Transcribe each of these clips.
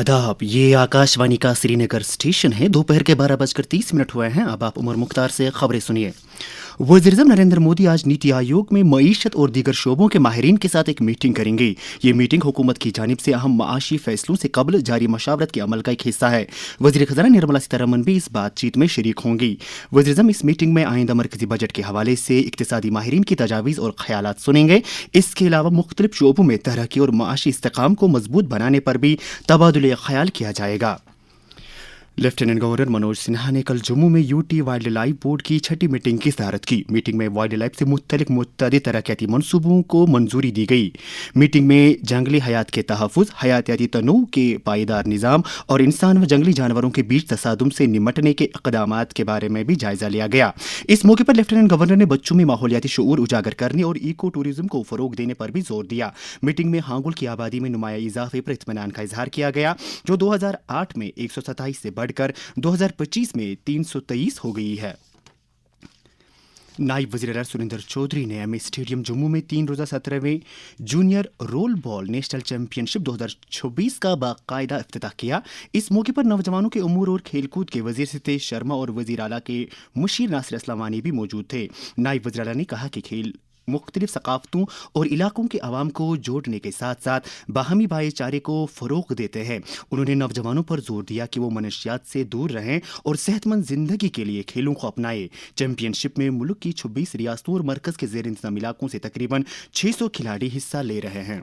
आदाब, ये आकाशवाणी का श्रीनगर स्टेशन है। दोपहर के 12:30 हुए हैं। अब आप उमर मुख्तार से खबरें सुनिए। वज़ीर-ए-आज़म नरेंद्र मोदी आज नीति आयोग में मईशत और दीगर शोबों के माहिरीन के साथ एक मीटिंग करेंगे। ये मीटिंग हुकूमत की जानिब से अहम माशी फैसलों से कबल जारी मशावरत के अमल का एक हिस्सा है। वज़ीर खजाना निर्मला सीतारमन भी इस बातचीत में शरीक होंगी। वज़ीर-ए-आज़म इस मीटिंग में आइंदा मरकजी बजट के हवाले से इक्तिसादी माहिरीन की तजावीज़ और ख्यालात सुनेंगे। इसके अलावा मुख्तलिफ शोबों में तरक्की और माशी इस्तेकाम को मजबूत बनाने पर भी तबादुले ख्याल किया जाएगा। लेफ्टिनेंट गवर्नर मनोज सिन्हा ने कल जम्मू में यूटी वाइल्ड लाइफ बोर्ड की छठी मीटिंग की सदारत की। मीटिंग में वाइल्ड लाइफ से मुतल्लिक मुतअद्दिद तरक्याती मनसूबों को मंजूरी दी गई। मीटिंग में जंगली हयात के तहफ़्फ़ुज़, हयातियाती तनों के पायदार निज़ाम और इंसान व जंगली जानवरों के बीच तसादुम से निमटने के इक़दामात के बारे में भी जायज़ा लिया गया। इस मौके पर लेफ्टिनेंट गवर्नर ने बच्चों में माहौलियाती शऊर उजागर करने और इको टूरिज़्म को फ़रोग़ देने पर भी जोर दिया। मीटिंग में हांगुल की आबादी में नुमाया इजाफे पर इत्मीनान का इजहार किया गया, जो 2008 में 127 से बढ़कर 2025 में 323 हो गई है। नायब वज़ीर-ए-आला सुरेंद्र चौधरी ने एमए स्टेडियम जम्मू में 3 रोज़ा 17वें junior roll ball national championship 2026 का बाकायदा इफ्तिताह किया। इस मौके पर नौजवानों के उमूर और खेलकूद के वज़ीर सितेश शर्मा और वज़ीर आला के मुशीर नासिर असलामानी भी मौजूद थे। नायब वज़ीर-ए-आला ने कहा कि खेल मुख्तलिफ सकाफ़तों और इलाकों के अवाम को जोड़ने के साथ साथ बाहमी भाईचारे को फ़रोग़ देते हैं। उन्होंने नौजवानों पर जोर दिया कि वो मनशियात से दूर रहें और सेहतमंद ज़िंदगी के लिए खेलों को अपनाएं। चैंपियनशिप में मुल्क की 26 रियासतों और मरकज़ के ज़ेर इंतज़ाम इलाकों से तकरीबन 600 खिलाड़ी हिस्सा ले रहे हैं।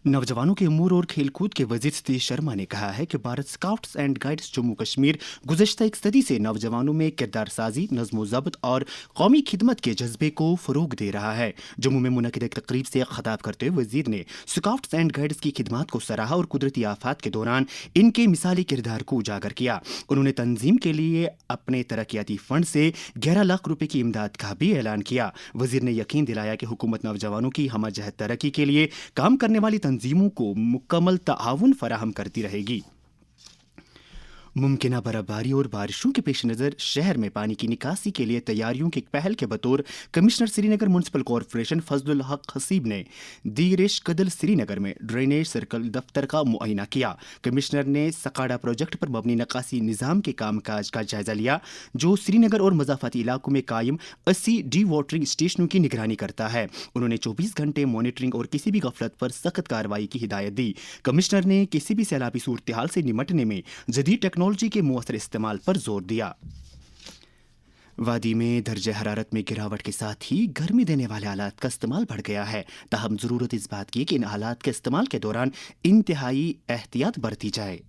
नौजवानों के उमूर और खेलकूद के वज़ीर सतीश शर्मा ने कहा है कि Bharat scouts and guides Jammu Kashmir गुज़श्ता एक सदी से नौजवानों में किरदार साजी, नज़्म ज़ब्त और कौमी खिदमत के जज्बे को फ़रोग़ दे रहा है। जम्मू में मुनक़िद एक तक़रीब से ख़िताब करते हुए वज़ीर ने स्काउट्स एंड गाइड्स की खिदमत को सराहा और कुदरती आफात के दौरान इनके मिसाली किरदार को उजागर किया। उन्होंने तंजीम के लिए अपने तरक्याती फ़ंड से 11 लाख रुपये की इमदाद का भी ऐलान किया। वज़ीर ने यकीन दिलाया कि हुकूमत नौजवानों की हमजहत तरक्की के लिए काम करने वाली तंजीमों को मुकम्मल ताआवुन फराहम करती रहेगी। मुमकिना बर्फबारी और बारिशों के पेश नज़र शहर में पानी की निकासी के लिए तैयारियों की एक पहल के बतौर commissioner Srinagar municipal corporation Fazlul हक हसीब ने दीरेश कदल श्रीनगर में ड्रेनेज सर्कल दफ्तर का मुआयना किया। कमिश्नर ने सकाड़ा प्रोजेक्ट पर मबनी नकासी निज़ाम के कामकाज का जायजा लिया, जो श्रीनगर और मज़ाफ़ाती इलाकों में कायम 80 डी वाटरिंग स्टेशनों की निगरानी करता है। उन्होंने 24 घंटे मॉनिटरिंग और किसी भी गफलत पर सख्त कार्रवाई की हिदायत दी। कमिश्नर ने किसी भी सैलाबी सूरत हाल से निमटने में जदीद टेक्नोलॉजी के मुअस्सर इस्तेमाल पर जोर दिया। वादी में दर्जे हरारत में गिरावट के साथ ही गर्मी देने वाले आलात का इस्तेमाल बढ़ गया है। ताहम ज़रूरत इस बात की कि इन आलात के इस्तेमाल के दौरान इंतहाई एहतियात बरती जाए।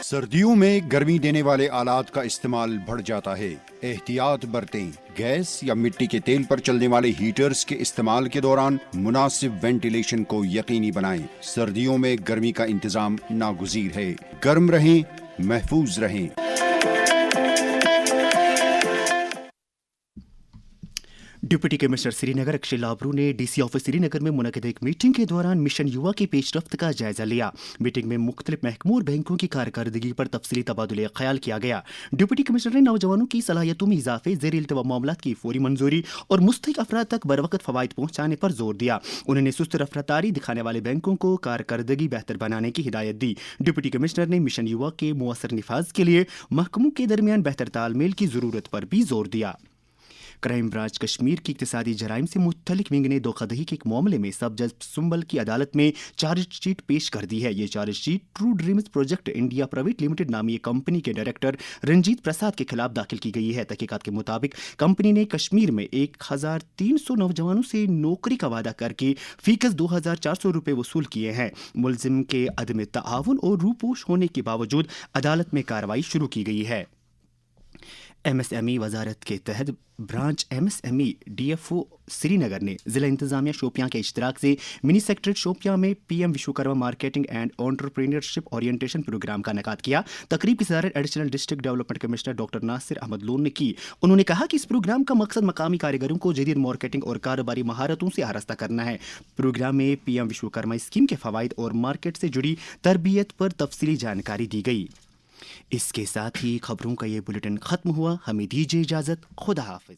सर्दियों में गर्मी देने वाले आलात का इस्तेमाल बढ़ जाता है। एहतियात बरतें। गैस या मिट्टी के तेल पर चलने वाले हीटर्स के इस्तेमाल के दौरान मुनासिब वेंटिलेशन को यकीनी बनाएं। सर्दियों में गर्मी का इंतजाम नागुज़ीर है। गर्म रहें, महफूज रहें। डिप्टी कमिश्नर श्रीनगर अक्षय लाबरू ने डीसी ऑफिस श्रीनगर में मुनक़िद एक मीटिंग के दौरान मिशन युवा की पेशरफ्त का जायजा लिया। मीटिंग में मुख्तलिफ महकमों और बैंकों की कारकर्दगी पर तफसीली तबादुले ख्याल किया गया। डिप्टी कमिश्नर ने नौजवानों की सलाहियतों में इजाफे, ज़ेर इल्तवा मामलात की फौरी मंजूरी और मुस्तहिक अफराद तक बरवक़्त फ़वाइद पहुँचाने पर जोर दिया। उन्होंने सुस्त रफ्तारी दिखाने वाले बैंकों को कारकर्दगी बेहतर बनाने की हिदायत दी। डिप्टी कमिश्नर ने मिशन युवा के मुअस्सर निफाज के लिए महकमों के दरमियान बेहतर तालमेल की ज़रूरत पर भी जोर दिया। क्राइम ब्रांच कश्मीर की इक़्तिसादी जराइम से मुत्तलिक विंग ने धोखाधड़ी के एक मामले में सब जज सुंबल की अदालत में चार्जशीट पेश कर दी है। ये chargesheet true dreams project India private limited नामी एक कंपनी के डायरेक्टर रंजीत प्रसाद के खिलाफ दाखिल की गई है। तहकीकात के मुताबिक कंपनी ने कश्मीर में 1300 नौजवानों से नौकरी का वादा करके फीकस 2400 रुपये वसूल किए हैं। मुलजिम के अदम ताआवुन और रूपोश होने के बावजूद अदालत में कार्रवाई शुरू की गई है। MSME वजारत के तहत ब्रांच MSME DFO श्रीनगर ने ज़िला इंतज़ामिया शोपियां के इश्तराक से मिनी सेक्रेटरीट शोपियां में PM Vishwakarma marketing and entrepreneurship orientation program का इनेकाद किया। तकरीब की सदारत additional district development commissioner doctor Nasir Ahmad Lone ने की। उन्होंने कहा कि इस प्रोग्राम का मकसद मकामी कारीगरों को जदीद मार्केटिंग और कारोबारी महारतों से आरास्ता करना है। प्रोग्राम में PM विश्वकर्मा स्कीम के फ़वाइद और मार्केट से जुड़ी तरबियत पर तफसीली जानकारी दी गई। इसके साथ ही खबरों का ये बुलेटिन खत्म हुआ। हमें दीजिए इजाजत। खुदा हाफिज।